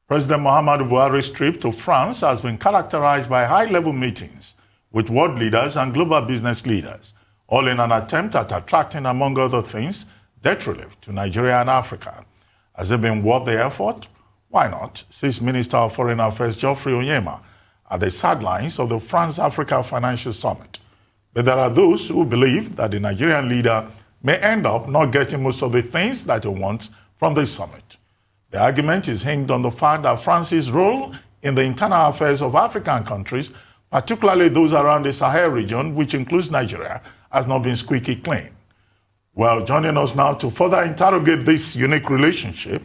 President Muhammadu Buhari's trip to France has been characterized by high-level meetings with world leaders and global business leaders, all in an attempt at attracting, among other things, debt relief to Nigeria and Africa. Has it been worth the effort? Why not? Says Minister of Foreign Affairs Geoffrey Onyema at the sidelines of the France-Africa Financial Summit. But there are those who believe that the Nigerian leader may end up not getting most of the things that he wants from this summit. The argument is hinged on the fact that France's role in the internal affairs of African countries, particularly those around the Sahel region, which includes Nigeria, has not been squeaky clean. Well, joining us now to further interrogate this unique relationship,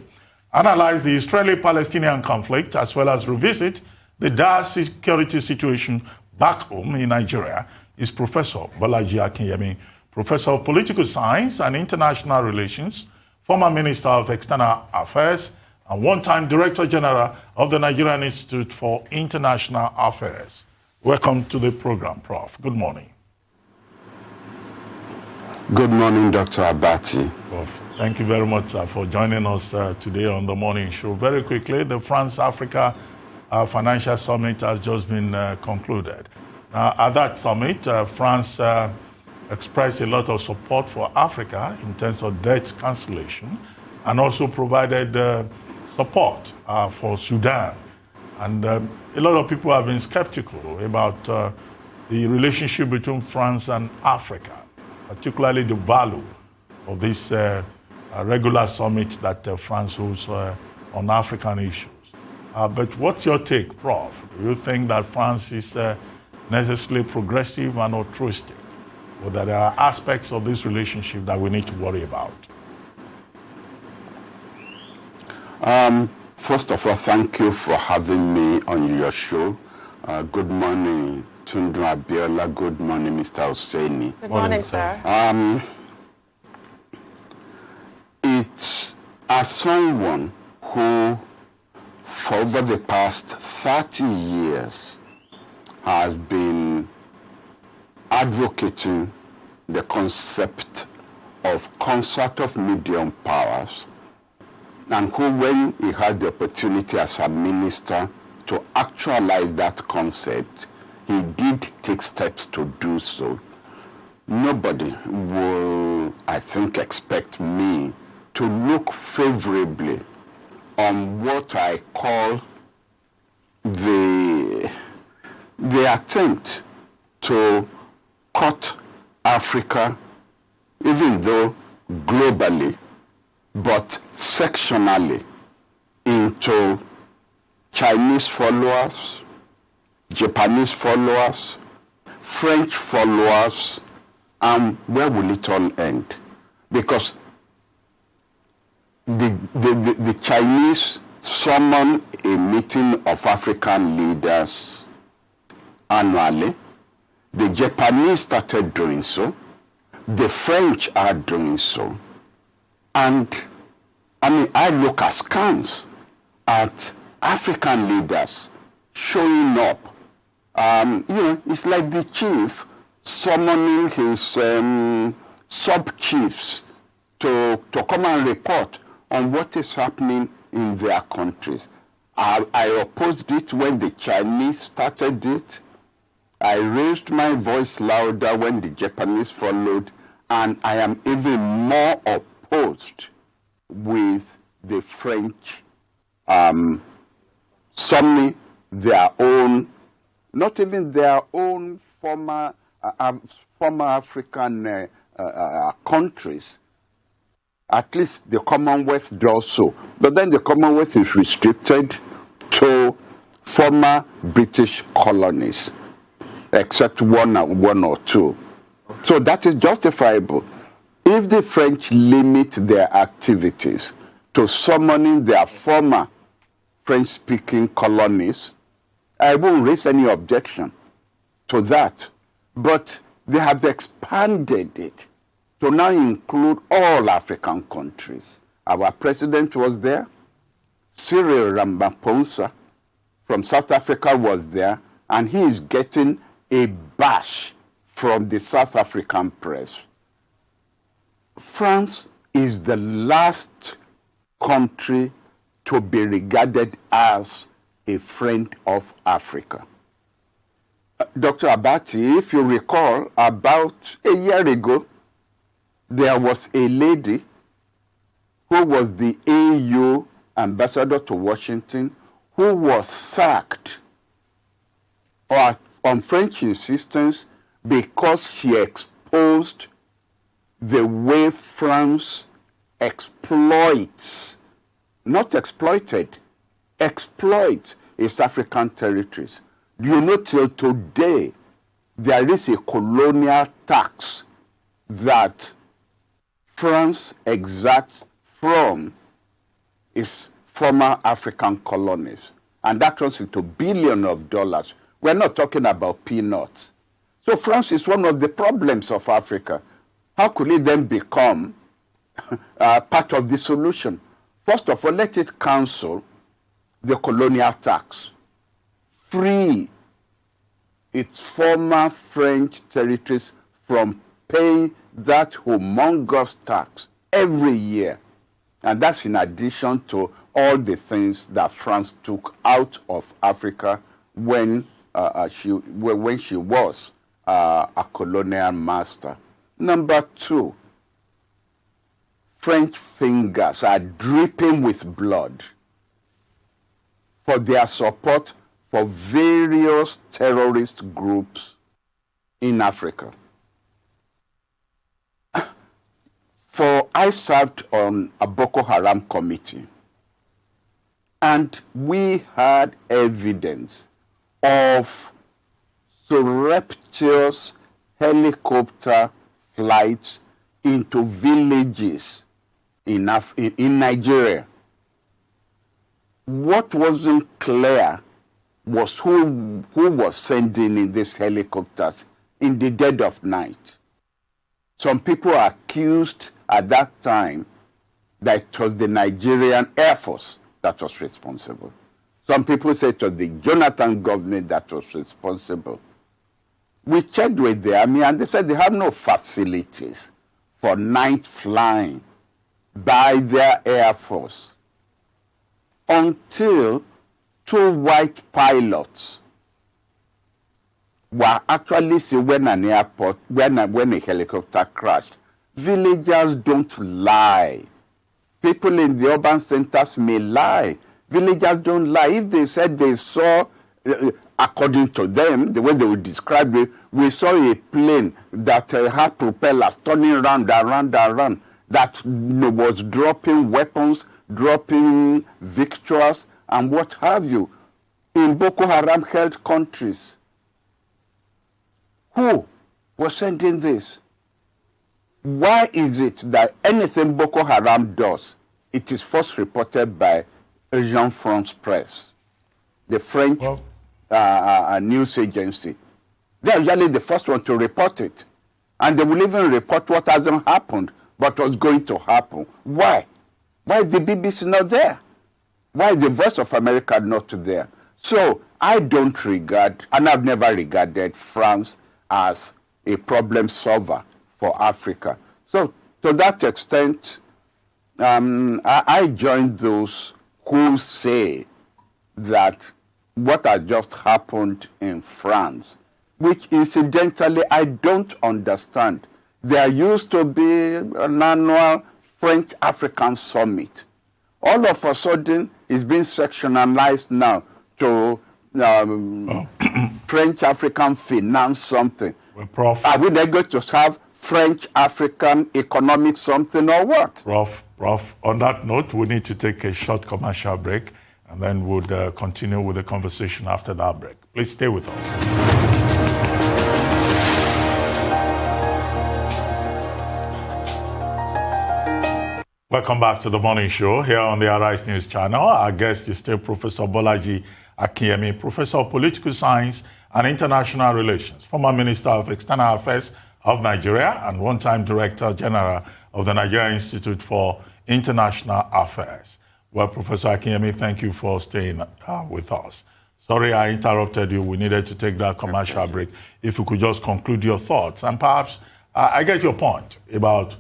analyze the Israeli-Palestinian conflict, as well as revisit the dire security situation back home in Nigeria, is Professor Bolaji Akinyemi, Professor of Political Science and International Relations, former Minister of External Affairs, and one-time Director General of the Nigerian Institute for International Affairs. Welcome to the program, Prof. Good morning. Good morning, Dr. Abati. Prof, thank you very much, sir, for joining us today on the morning show. Very quickly, the France-Africa Financial Summit has just been concluded. At that summit, France expressed a lot of support for Africa in terms of debt cancellation, and also provided support for Sudan. And a lot of people have been skeptical about the relationship between France and Africa, particularly the value of this regular summit that France holds on African issues. But what's your take, Prof? Do you think that France is necessarily progressive and altruistic, or that there are aspects of this relationship that we need to worry about? First of all, thank you for having me on your show. Good morning, Tundu Abiola. Good morning, Mr. Hosseini. Good morning, sir. It's as someone who, for over the past 30 years, has been advocating the concept of concert of medium powers, and who, when he had the opportunity as a minister to actualize that concept, he did take steps to do so. Nobody will, I think, expect me to look favorably on what I call the attempt to cut Africa, even though globally, but sectionally, into Chinese followers, Japanese followers, French followers, and where will it all end? Because the Chinese summon a meeting of African leaders annually. The Japanese started doing so. The French are doing so. And I mean, I look askance at African leaders showing up. It's like the chief summoning his sub-chiefs to come and report on what is happening in their countries. I opposed it when the Chinese started it. I raised my voice louder when the Japanese followed, and I am even more opposed with the French summoning their own, not even their own former African countries. At least the Commonwealth does so. But then the Commonwealth is restricted to former British colonies, except one or two. So that is justifiable. If the French limit their activities to summoning their former French-speaking colonies, I won't raise any objection to that. But they have expanded it to now include all African countries. Our president was there. Cyril Ramaphosa from South Africa was there, and he is getting a bash from the South African press. France is the last country to be regarded as a friend of Africa. Dr. Abati, if you recall, about a year ago, there was a lady who was the AU ambassador to Washington who was sacked on French insistence because she exposed the way France exploits, not exploited, exploits its African territories. You know, till today, there is a colonial tax that France exacts from its former African colonies. And that runs into billions of dollars. We're not talking about peanuts. So France is one of the problems of Africa. How could it then become part of the solution? First of all, let it cancel the colonial tax. Free its former French territories from paying that humongous tax every year. And that's in addition to all the things that France took out of Africa when she was a colonial master. Number two, French fingers are dripping with blood for their support for various terrorist groups in Africa. I served on a Boko Haram committee, and we had evidence of surreptitious helicopter flights into villages in Nigeria. What wasn't clear was who was sending in these helicopters in the dead of night. Some people accused at that time that it was the Nigerian Air Force that was responsible. Some people said it was the Jonathan government that was responsible. We checked with the army and they said they have no facilities for night flying by their Air Force until two white pilots were actually seen when a helicopter crashed. Villagers don't lie. People in the urban centers may lie. Villagers don't lie. If they said they saw, according to them, the way they would describe it, we saw a plane that had propellers turning around, that was dropping weapons, dropping victuals, and what have you, in Boko Haram-held countries. Who was sending this? Why is it that anything Boko Haram does, it is first reported by Agence France Presse, the French news agency? They're usually the first one to report it. And they will even report what hasn't happened, but what's going to happen. Why? Why is the BBC not there? Why is the Voice of America not there? So I don't regard, and I've never regarded France as a problem solver for Africa. So to that extent, I join those who say that what has just happened in France, which incidentally I don't understand. There used to be an annual French-African summit. All of a sudden, it's been sectionalized now to French-African finance something. Well, Prof, are we then going to have French-African economic something or what? Prof, on that note, we need to take a short commercial break, and then we'll continue with the conversation after that break. Please stay with us. Welcome back to the morning show here on the Arise News channel. Our guest is still Professor Bolaji Akinyemi, Professor of Political Science and International Relations, former Minister of External Affairs of Nigeria and one-time Director General of the Nigeria Institute for International Affairs. Well, Professor Akinyemi, thank you for staying with us. Sorry I interrupted you. We needed to take that commercial break. If you could just conclude your thoughts. And perhaps I get your point about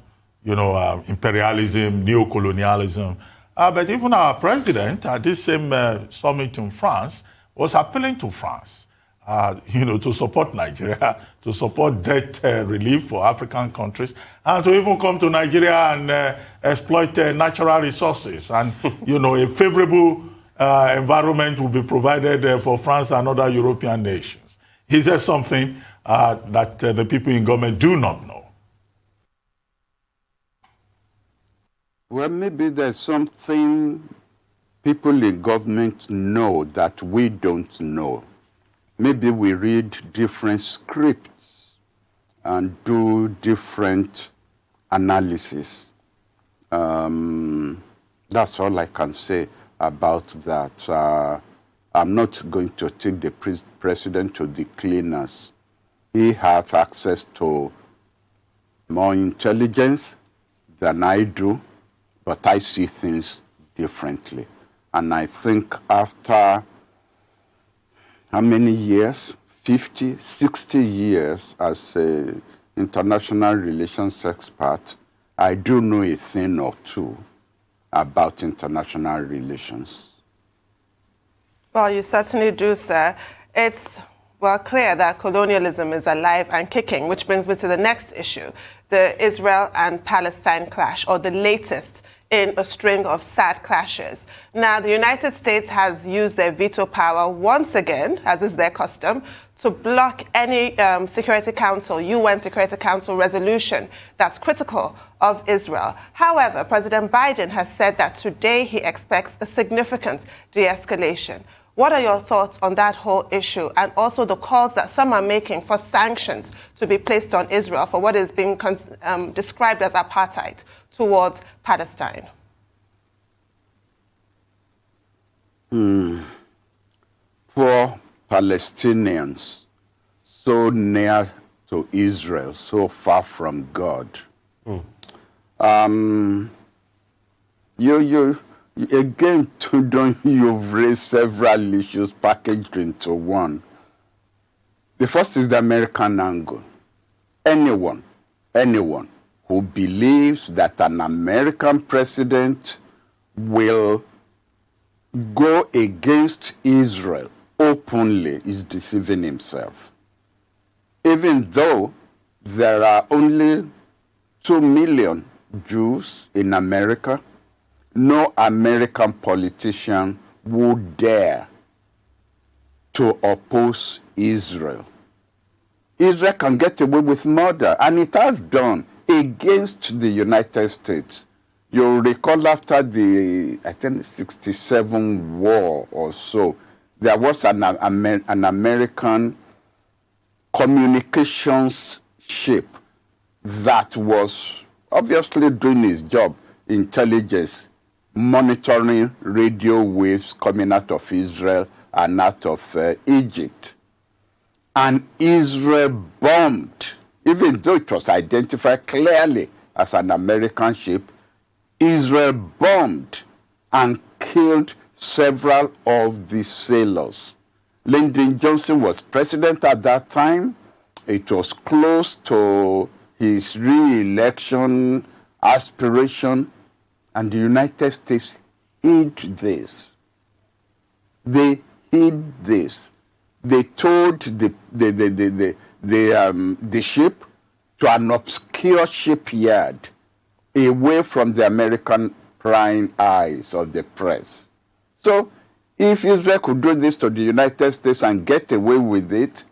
imperialism, neocolonialism, But even our president at this same summit in France was appealing to France, to support Nigeria, to support debt relief for African countries, and to even come to Nigeria and exploit natural resources. And, a favorable environment will be provided for France and other European nations. Is there something that the people in government do not know? Well, maybe there's something people in government know that we don't know. Maybe we read different scripts and do different analysis. That's all I can say about that. I'm not going to take the president to the cleaners. He has access to more intelligence than I do, but I see things differently. And I think after how many years? 50, 60 years as an international relations expert, I do know a thing or two about international relations. Well, you certainly do, sir. It's clear that colonialism is alive and kicking, which brings me to the next issue, the Israel and Palestine clash, or the latest in a string of sad clashes. Now, the United States has used their veto power once again, as is their custom, to block any Security Council, UN Security Council resolution that's critical of Israel. However, President Biden has said that today he expects a significant de-escalation. What are your thoughts on that whole issue, and also the calls that some are making for sanctions to be placed on Israel for what is being described as apartheid towards Palestine? Poor Palestinians, so near to Israel, so far from God. Again, you've raised several issues packaged into one. The first is the American angle. Anyone who believes that an American president will go against Israel openly is deceiving himself. Even though there are only 2 million Jews in America, no American politician would dare to oppose Israel. Israel can get away with murder, and it has done against the United States. You'll recall after the, I think, 67 war or so, there was an American communications ship that was obviously doing its job, intelligence, monitoring radio waves coming out of Israel and out of Egypt. And Israel bombed, even though it was identified clearly as an American ship, Israel bombed and killed several of the sailors. Lyndon Johnson was president at that time. It was close to his re-election aspiration, and the United States hid this. They hid this. They towed the ship to an obscure shipyard away from the American prying eyes of the press. So if Israel could do this to the United States and get away with it,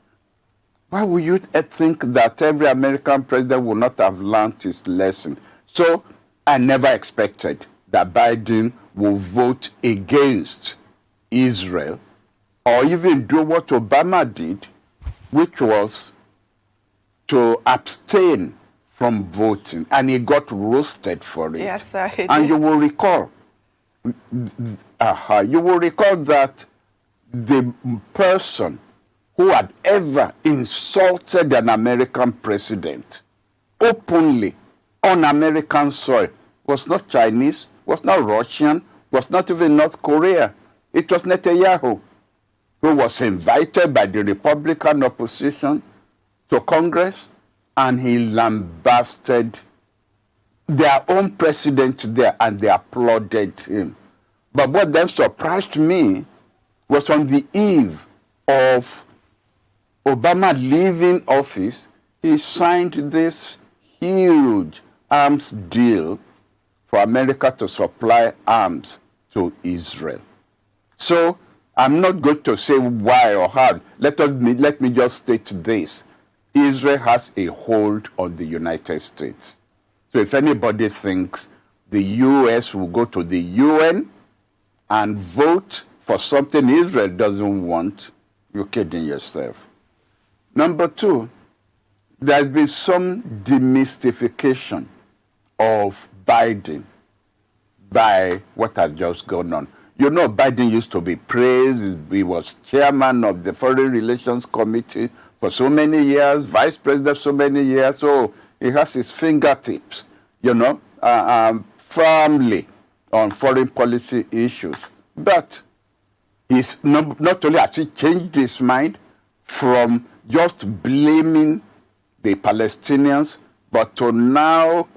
why would you think that every American president would not have learned his lesson? So I never expected that Biden will vote against Israel or even do what Obama did, which was to abstain from voting, and he got roasted for it. Yes, sir. And you will recall, that the person who had ever insulted an American president openly on American soil was not Chinese, was not Russian, was not even North Korea. It was Netanyahu, who was invited by the Republican opposition to Congress, and he lambasted their own president there, and they applauded him. But what then surprised me was on the eve of Obama leaving office, he signed this huge arms deal for America to supply arms to Israel. So I'm not going to say why or how. Let me just state this. Israel has a hold on the United States. So if anybody thinks the U.S. will go to the UN and vote for something Israel doesn't want, you're kidding yourself. Number two, there's been some demystification of Biden by what has just gone on. You know, Biden used to be praised. He was chairman of the Foreign Relations Committee for so many years, vice president so many years. So he has his fingertips, firmly on foreign policy issues. But he's not only has he changed his mind from just blaming the Palestinians, but to now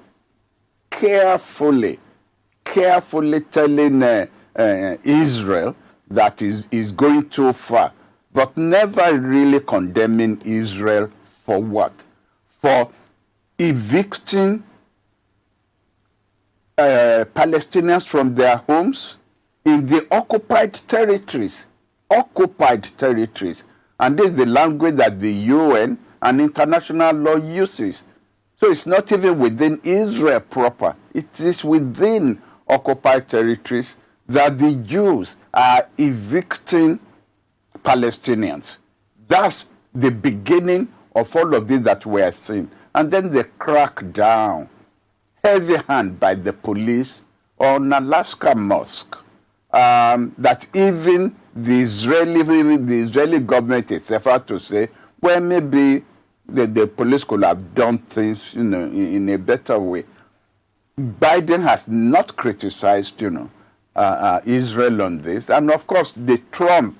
carefully telling Israel that is going too far, but never really condemning Israel for what? For evicting Palestinians from their homes in the occupied territories. And this is the language that the UN and international law uses. So it's not even within Israel proper. It is within occupied territories that the Jews are evicting Palestinians. That's the beginning of all of this that we are seeing. And then they crack down, heavy hand by the police on Alaska Mosque, that even the Israeli government itself had to say, well, maybe the police could have done things, in a better way. Biden has not criticized, Israel on this. And of course, the trap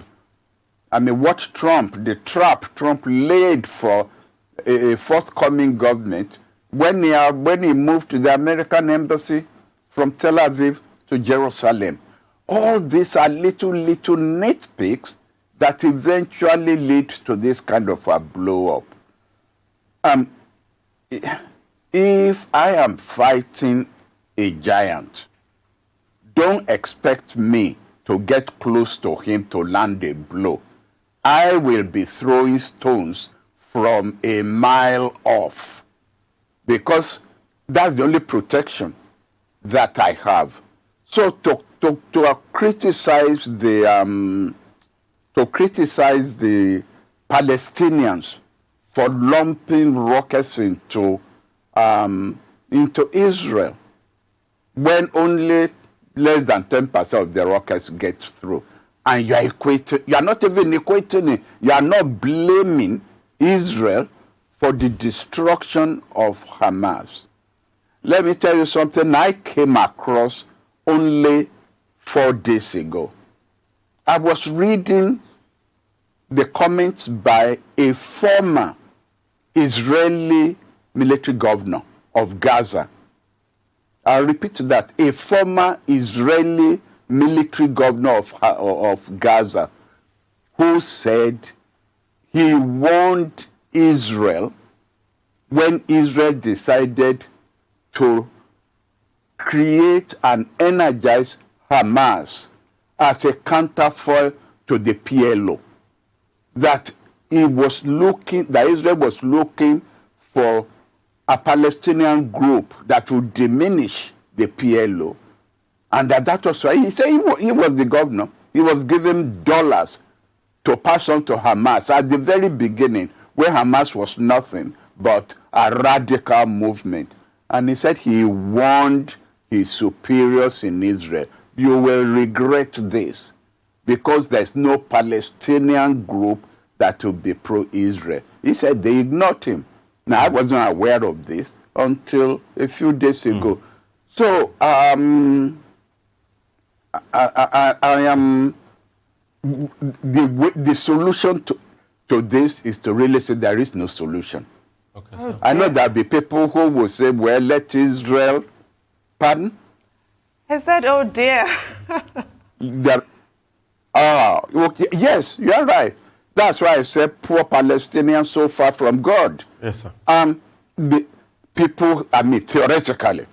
Trump laid for a forthcoming government when he moved to the American embassy from Tel Aviv to Jerusalem. All these are little nitpicks that eventually lead to this kind of a blow up. If I am fighting a giant, don't expect me to get close to him to land a blow. I will be throwing stones from a mile off, because that's the only protection that I have. So to criticize the Palestinians for lumping rockets into Israel, when only less than 10% of the rockets get through, and you are not even equating it. You are not blaming Israel for the destruction of Hamas. Let me tell you something I came across only 4 days ago. I was reading the comments by a former Israeli military governor of Gaza. I'll repeat that. A former Israeli military governor of Gaza, who said he warned Israel when Israel decided to create and energize Hamas as a counterfoil to the PLO, that Israel was looking for a Palestinian group that would diminish the PLO, and that was why he said he was the governor. He was given dollars to pass on to Hamas at the very beginning, where Hamas was nothing but a radical movement. And he said he warned his superiors in Israel, you will regret this, because there's no Palestinian group that will be pro-Israel. He said they ignored him. Now, I wasn't aware of this until a few days ago. So, I am, the solution to this is to really say there is no solution. Okay. I know there'll be people who will say, well, let Israel Pardon? He said, oh dear. Okay, yes, you're right. That's why I said poor Palestinians so far from God. Yes, sir. The people, I mean, theoretically,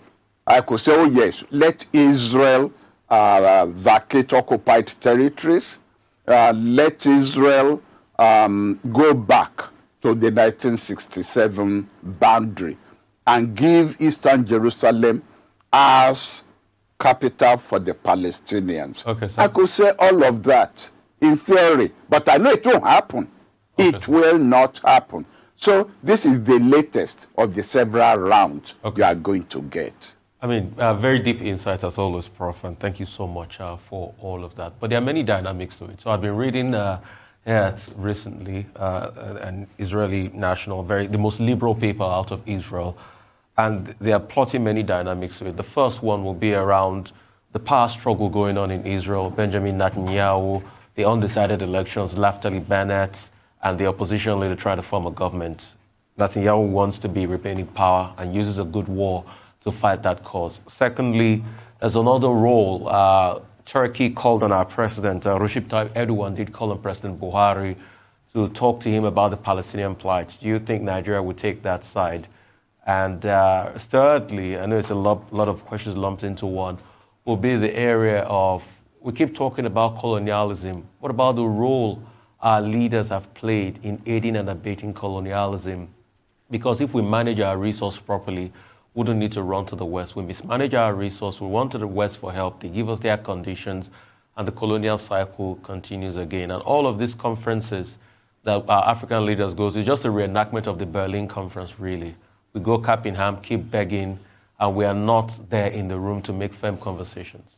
I could say, oh yes, let Israel vacate occupied territories. Let Israel go back to the 1967 boundary and give Eastern Jerusalem as capital for the Palestinians. Okay, sir. I could say all of that in theory, but I know it won't happen. Okay, It will not happen. So this is the latest of the several rounds you are going to get. I mean, very deep insights as always, Prof, and thank you so much for all of that. But there are many dynamics to it. So I've been reading recently an Israeli national, the most liberal paper out of Israel, and they are plotting many dynamics to it. The first one will be around the power struggle going on in Israel, Benjamin Netanyahu, the undecided elections, Naftali Bennett, and the opposition leader trying to form a government. Netanyahu wants to be retaining power and uses a good war to fight that cause. Secondly, there's another role. Turkey called on our president, Recep Tayyip Erdogan did call on President Buhari to talk to him about the Palestinian plight. Do you think Nigeria would take that side? And thirdly, I know it's a lot of questions lumped into one, will be the area of, we keep talking about colonialism. What about the role our leaders have played in aiding and abating colonialism? Because if we manage our resource properly, we don't need to run to the West. We mismanage our resource, we run to the West for help, they give us their conditions, and the colonial cycle continues again. And all of these conferences that our African leaders go to is just a reenactment of the Berlin conference, really. We go cap in hand, keep begging, and we are not there in the room to make firm conversations.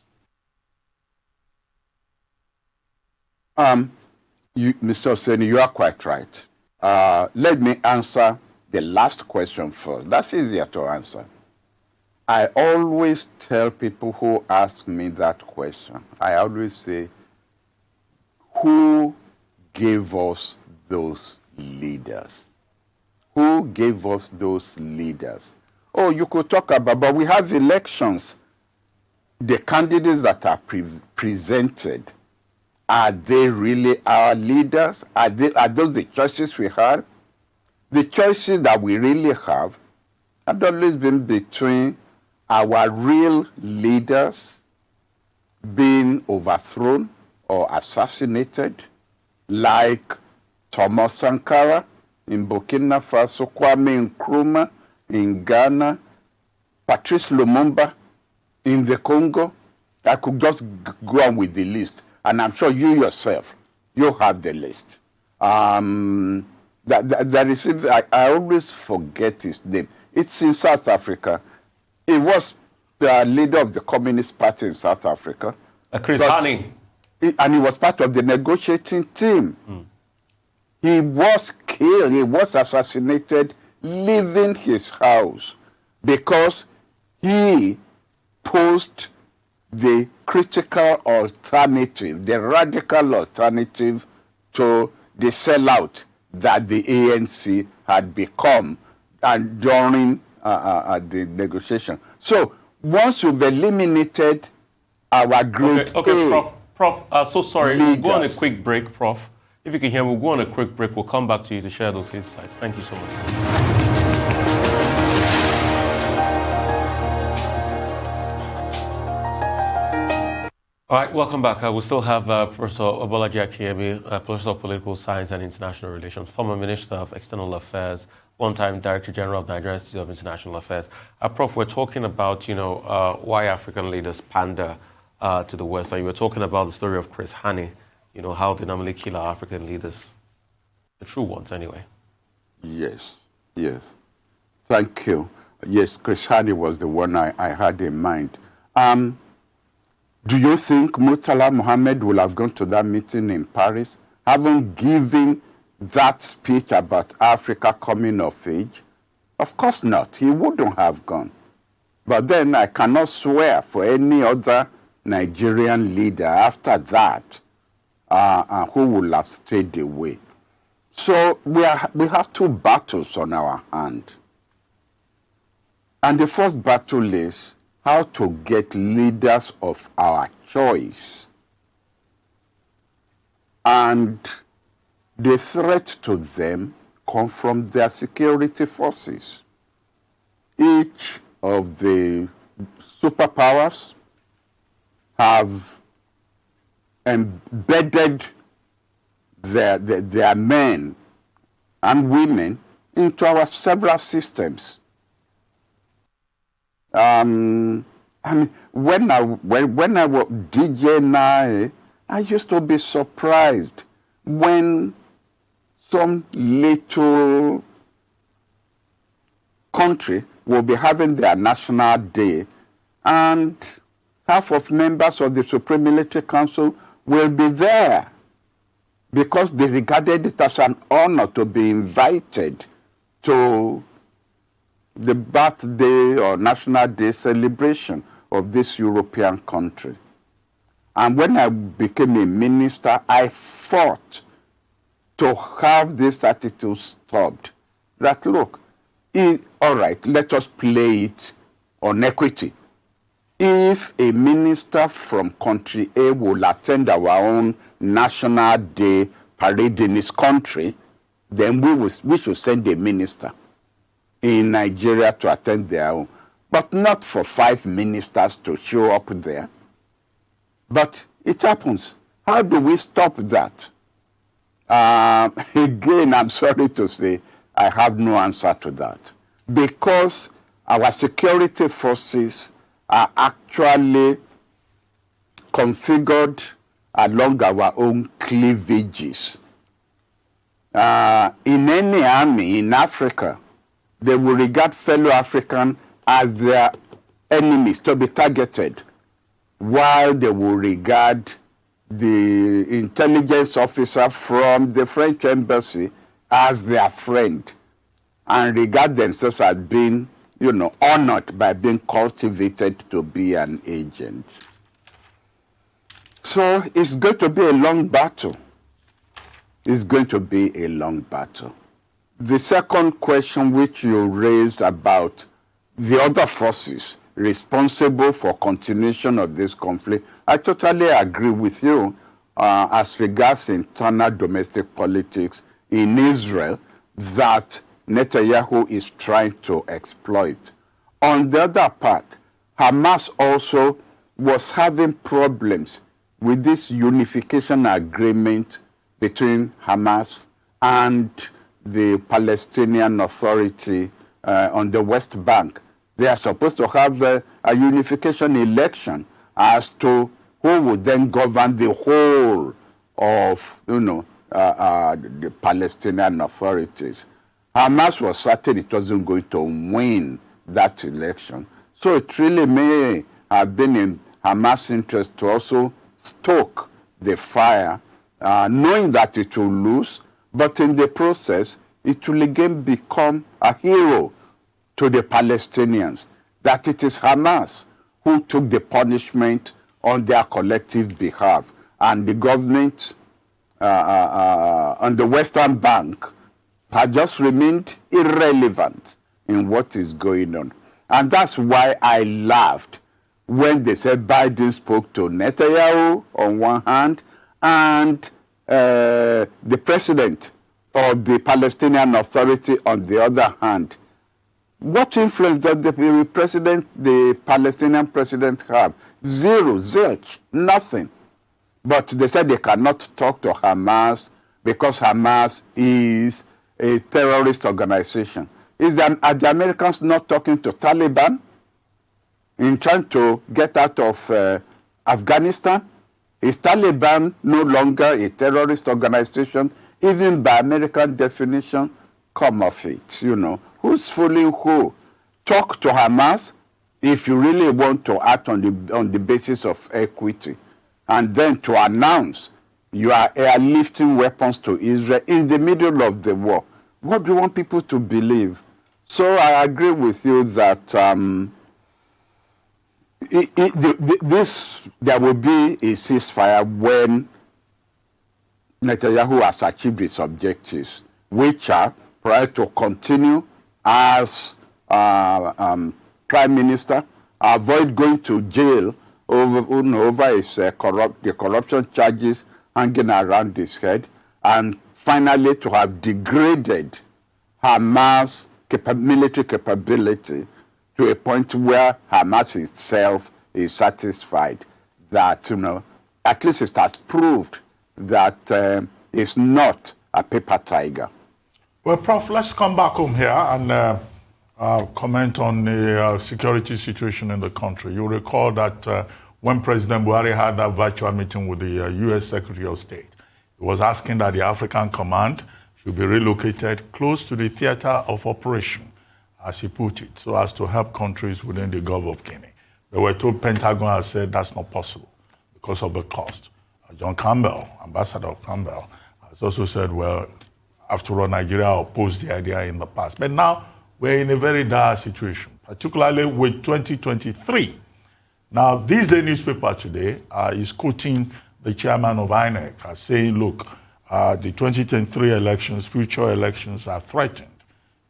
Mr. Oseni, you are quite right. Let me answer the last question first. That's easier to answer. I always tell people who ask me that question, I always say, who gave us those leaders? Who gave us those leaders? Oh, you could talk about, but we have elections. The candidates that are presented, are they really our leaders? Are those the choices we had? The choices that we really have always been between our real leaders being overthrown or assassinated, like Thomas Sankara in Burkina Faso, Kwame Nkrumah in Ghana, Patrice Lumumba in the Congo. I could just go on with the list, and I'm sure you yourself, you have the list. I always forget his name. It's in South Africa. He was the leader of the Communist Party in South Africa. Chris Hani. And he was part of the negotiating team. He was killed, he was assassinated, leaving his house because he posed the critical alternative, the radical alternative to the sellout that the ANC had become and during the negotiation. So once you've eliminated our group Okay, Prof, so sorry, leaders. We'll go on a quick break, Prof. If you can hear, we'll go on a quick break. We'll come back to you to share those insights. Thank you so much. All right, welcome back. We still have Professor Bolaji Akinyemi, Professor of Political Science and International Relations, former Minister of External Affairs, one-time Director General of Nigerian Institute of International Affairs. Prof, we're talking about, why African leaders pander to the West. And you were talking about the story of Chris Hani, how they normally kill our African leaders. The true ones, anyway. Yes. Thank you. Yes, Chris Hani was the one I had in mind. Do you think Murtala Mohammed will have gone to that meeting in Paris, having given that speech about Africa coming of age? Of course not. He wouldn't have gone. But then I cannot swear for any other Nigerian leader after that who will have stayed away. So we have two battles on our hand. And the first battle is how to get leaders of our choice. And the threat to them come from their security forces. Each of the superpowers have embedded their men and women into our several systems. I mean, when I was DJ I used to be surprised when some little country will be having their national day and half of members of the Supreme Military Council will be there because they regarded it as an honor to be invited to the birthday or National Day celebration of this European country. And when I became a minister, I fought to have this attitude stopped. That, look, all right, let us play it on equity. If a minister from country A will attend our own National Day parade in his country, then we should send a minister in Nigeria to attend their own. But not for 5 ministers to show up there. But it happens. How do we stop that? Again, I'm sorry to say, I have no answer to that. Because our security forces are actually configured along our own cleavages. In any army in Africa, they will regard fellow Africans as their enemies to be targeted, while they will regard the intelligence officer from the French embassy as their friend and regard themselves as being, honored by being cultivated to be an agent. So it's going to be a long battle. It's going to be a long battle. The second question which you raised about the other forces responsible for continuation of this conflict, I totally agree with you as regards internal domestic politics in Israel that Netanyahu is trying to exploit. On the other part, Hamas also was having problems with this unification agreement between Hamas and the Palestinian Authority on the West Bank. They are supposed to have a unification election as to who would then govern the whole of, the Palestinian authorities. Hamas was certain it wasn't going to win that election. So it really may have been in Hamas' interest to also stoke the fire, knowing that it will lose, but in the process, it will again become a hero to the Palestinians, that it is Hamas who took the punishment on their collective behalf, and the government on the Western Bank had just remained irrelevant in what is going on. And that's why I laughed when they said Biden spoke to Netanyahu on one hand and the president of the Palestinian Authority on the other hand. What influence does the Palestinian president have? Zero, zilch, nothing. But they said they cannot talk to Hamas because Hamas is a terrorist organization. Are the Americans not talking to Taliban in trying to get out of Afghanistan? Is Taliban no longer a terrorist organization, even by American definition? Come off it, Who's fooling who? Talk to Hamas if you really want to act on the basis of equity, and then to announce you are airlifting weapons to Israel in the middle of the war. What do you want people to believe? So I agree with you that there will be a ceasefire when Netanyahu has achieved his objectives, which are prior to continue as Prime Minister avoid going to jail over his the corruption charges hanging around his head, and finally to have degraded Hamas military capability to a point where Hamas itself is satisfied that, at least it has proved that it's not a paper tiger. Well, Prof, let's come back home here and comment on the security situation in the country. You recall that when President Buhari had that virtual meeting with the U.S. Secretary of State, he was asking that the African Command should be relocated close to the theater of operation, as he put it, so as to help countries within the Gulf of Guinea. They were told Pentagon has said that's not possible because of the cost. John Campbell, Ambassador Campbell, has also said, well, after all, Nigeria opposed the idea in the past. But now we're in a very dire situation, particularly with 2023. Now, this day newspaper today is quoting the chairman of INEC as saying, look, the 2023 elections, future elections are threatened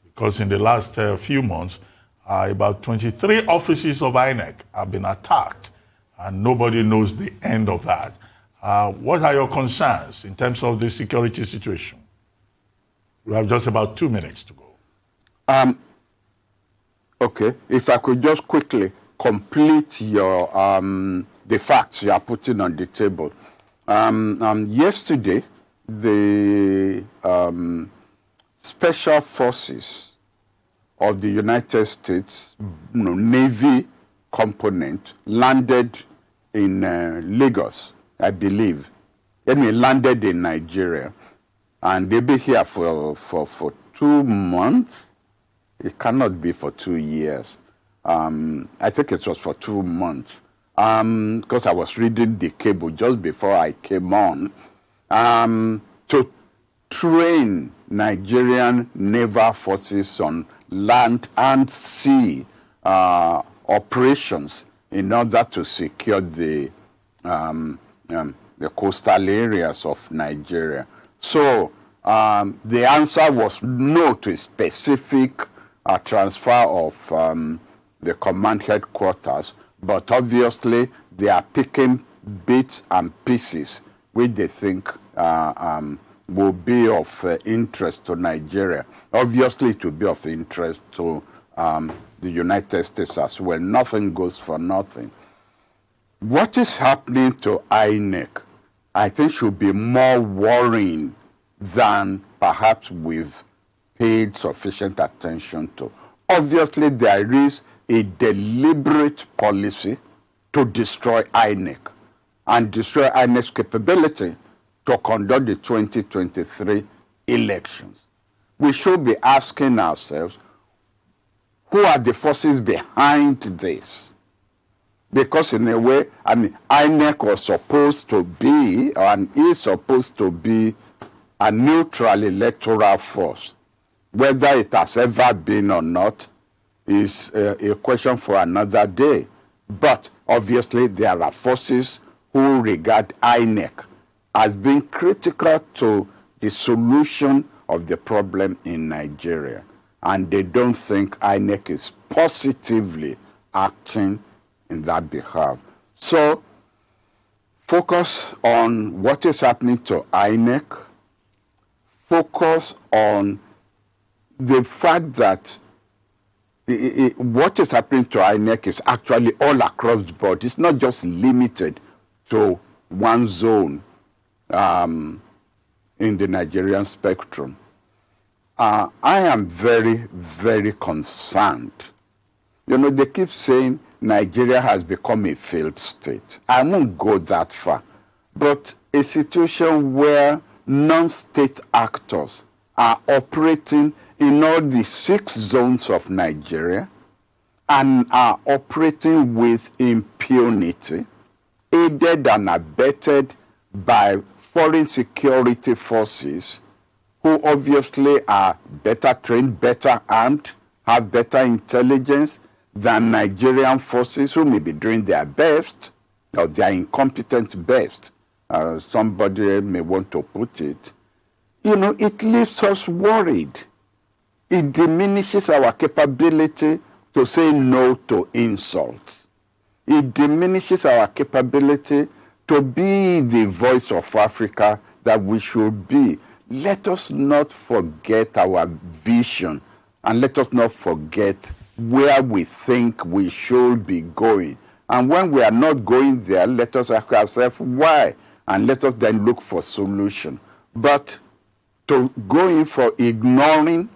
because in the last few months, about 23 offices of INEC have been attacked, and nobody knows the end of that. What are your concerns in terms of the security situation? We have just about 2 minutes to go. Okay, if I could just quickly complete your the facts you are putting on the table. Yesterday, the special forces of the United States Navy component landed in Lagos, I believe. Then we landed in Nigeria, and they'll be here for 2 months. It cannot be for 2 years. I think it was for 2 months, because I was reading the cable just before I came on, to train Nigerian naval forces on land and sea operations in order to secure the coastal areas of Nigeria. So the answer was no to a specific transfer of the command headquarters, but obviously they are picking bits and pieces which they think will be of interest to Nigeria. Obviously, it will be of interest to the United States as well. Nothing goes for nothing. What is happening to INEC, I think, should be more worrying than perhaps we've paid sufficient attention to. Obviously, there is a deliberate policy to destroy INEC and destroy INEC's capability to conduct the 2023 elections. We should be asking ourselves, who are the forces behind this? Because in a way, INEC was supposed to be, and is supposed to be, a neutral electoral force. Whether it has ever been or not is a question for another day. But obviously, there are forces who regard INEC as being critical to the solution of the problem in Nigeria. And they don't think INEC is positively acting in that behalf. So, focus on what is happening to INEC. Focus on the fact that what is happening to INEC is actually all across the board. It's not just limited to one zone in the Nigerian spectrum. I am very, very concerned. They keep saying Nigeria has become a failed state. I won't go that far. But a situation where non-state actors are operating in all the 6 zones of Nigeria and are operating with impunity, aided and abetted by foreign security forces who obviously are better trained, better armed, have better intelligence than Nigerian forces who may be doing their best, or their incompetent best, somebody may want to put it. It leaves us worried. It diminishes our capability to say no to insults. It diminishes our capability to be the voice of Africa that we should be. Let us not forget our vision, and let us not forget where we think we should be going. And when we are not going there, let us ask ourselves why, and let us then look for solution. But to go in for ignoring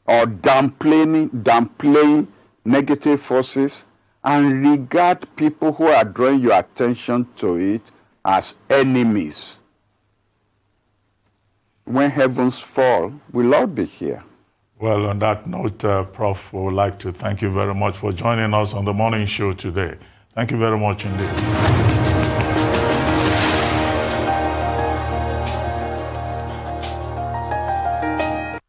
or downplaying negative forces and regard people who are drawing your attention to it as enemies. When heavens fall, we'll all be here. Well, on that note, Prof, we would like to thank you very much for joining us on the morning show today. Thank you very much indeed.